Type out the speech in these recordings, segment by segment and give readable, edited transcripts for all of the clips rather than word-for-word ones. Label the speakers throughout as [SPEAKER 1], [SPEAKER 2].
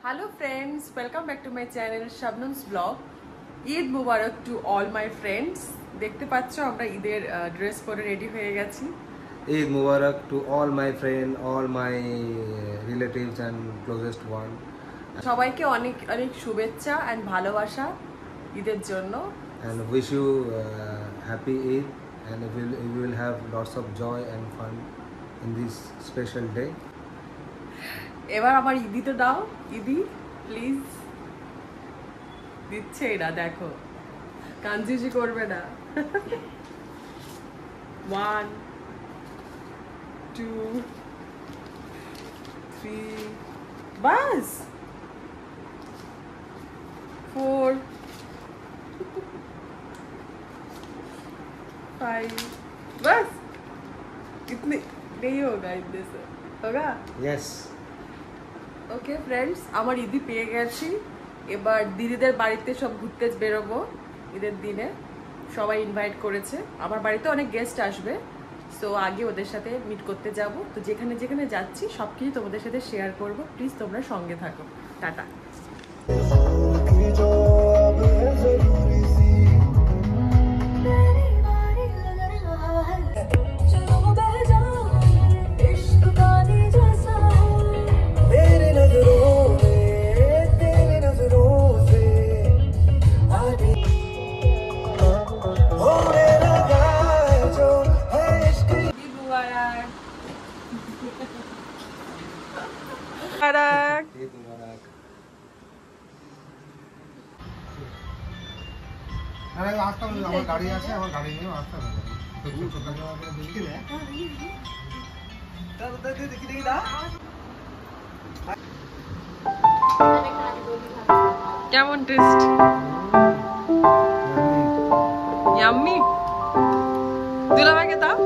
[SPEAKER 1] Hello friends, welcome back to my channel Shabnam's vlog. Eid Mubarak to all my friends. দেখতে পাচ্ছো আমরা ঈদের dress পরে ready হয়ে গেছি।
[SPEAKER 2] Eid Mubarak to all my friends, all my relatives and closest one.
[SPEAKER 1] সবাইকে অনেক অনেক শুভেচ্ছা and ভালোবাসা ঈদের জন্য।
[SPEAKER 2] And wish you happy Eid and you will have lots of joy and fun in this special day.
[SPEAKER 1] এবার আমার ঈদি তো দাও, ঈদি প্লিজ। দিচ্ছে এটা দেখো, কাঞ্জিজি করবে না। 1 2 3 বাস 4 5 बस इतने नहीं होगा इतने से होगा
[SPEAKER 2] Yes.
[SPEAKER 1] ওকে ফ্রেন্ডস, আমার ঈদি পেয়ে গেছি। এবার দিদিদের বাড়িতে সব ঘুরতে বেরোবো ঈদের দিনে। সবাই ইনভাইট করেছে, আমার বাড়িতে অনেক গেস্ট আসবে, সো আগে ওদের সাথে মিট করতে যাব। তো যেখানে যেখানে যাচ্ছি সব কিছু তোমাদের সাথে শেয়ার করব, প্লিজ তোমরা সঙ্গে থাকো। টাটা।
[SPEAKER 2] আমার গাড়ি আছে, আমার গাড়ি নিয়ে আসতে হবে।
[SPEAKER 1] কেমন টেস্ট? ইয়াম্মি। দুলাভাইকে দাও।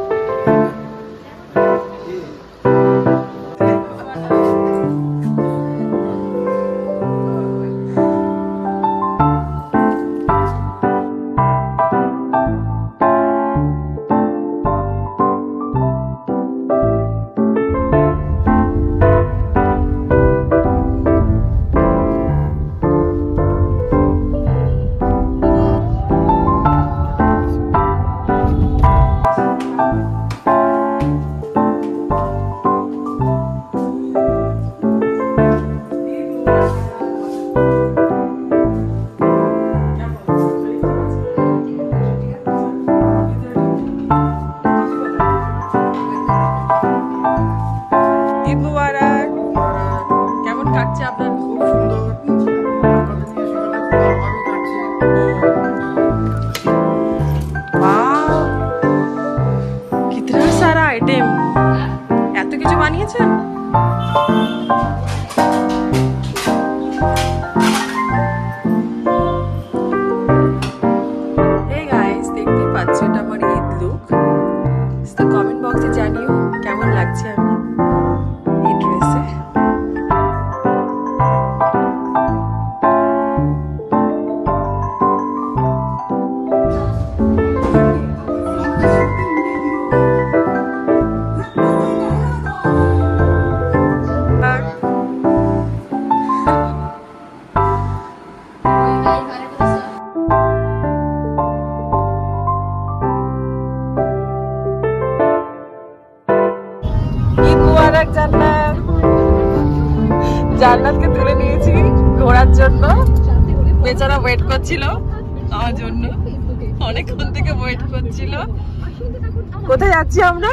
[SPEAKER 1] এত কিছু বানিয়েছেন? এই গাইস, দেখতেই পাচ্ছ এটা আমার ঈদ লুক। তো কমেন্ট বক্সে জানিও কেমন লাগছে আমি এই ড্রেসে। জান্নাতকে তুলে নিয়েছি ঘোরার জন্য, বেচারা ওয়েট করছিল আমার জন্য, অনেকক্ষণ থেকে ওয়েট করছিল। কোথায় যাচ্ছি আমরা?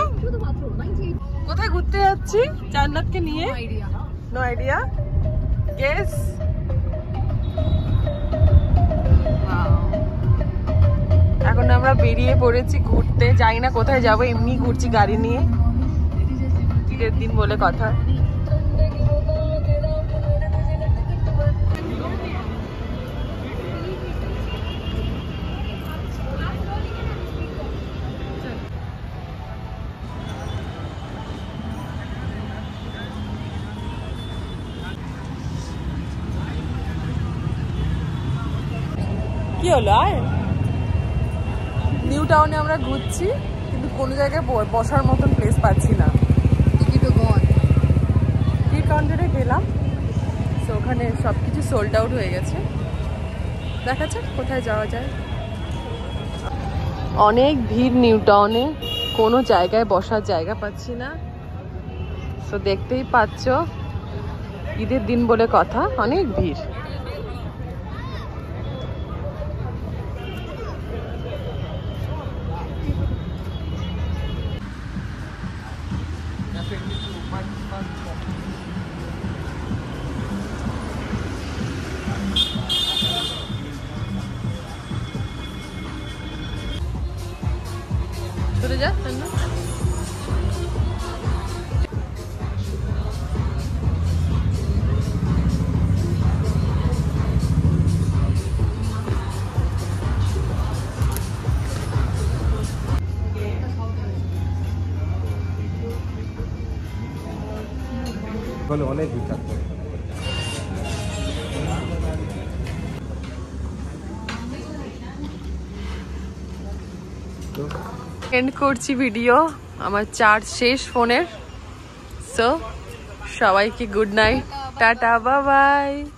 [SPEAKER 1] কোথায় ঘুরতে যাচ্ছি জান্নাতকে নিয়ে? No idea. গেস। এখন আমরা বেরিয়ে পড়েছি ঘুরতে, যাই না কোথায় যাবো, এমনি ঘুরছি গাড়ি নিয়ে, ঈদের দিন বলে কথা। কি হলো? আর নিউ টাউনে আমরা ঘুরছি, কিন্তু কোনো জায়গায় বসার মতন প্লেস পাচ্ছি না। টিকিট কাউন্টারে গেলাম, সো ওখানে সব কিছু সোল্ড আউট হয়ে গেছে। দেখা যাক কোথায় যাওয়া যায়। অনেক ভিড় নিউ টাউনে, কোনো জায়গায় বসার জায়গা পাচ্ছি না। তো দেখতেই পাচ্ছ, ঈদের দিন বলে কথা, অনেক ভিড়। চলে যা না।
[SPEAKER 2] বলে অনেক ভিড় থাকবে।
[SPEAKER 1] এন্ড করছি ভিডিও, আমার চার্জ শেষ ফোনের। সো সবাইকে good night, tata, bye bye.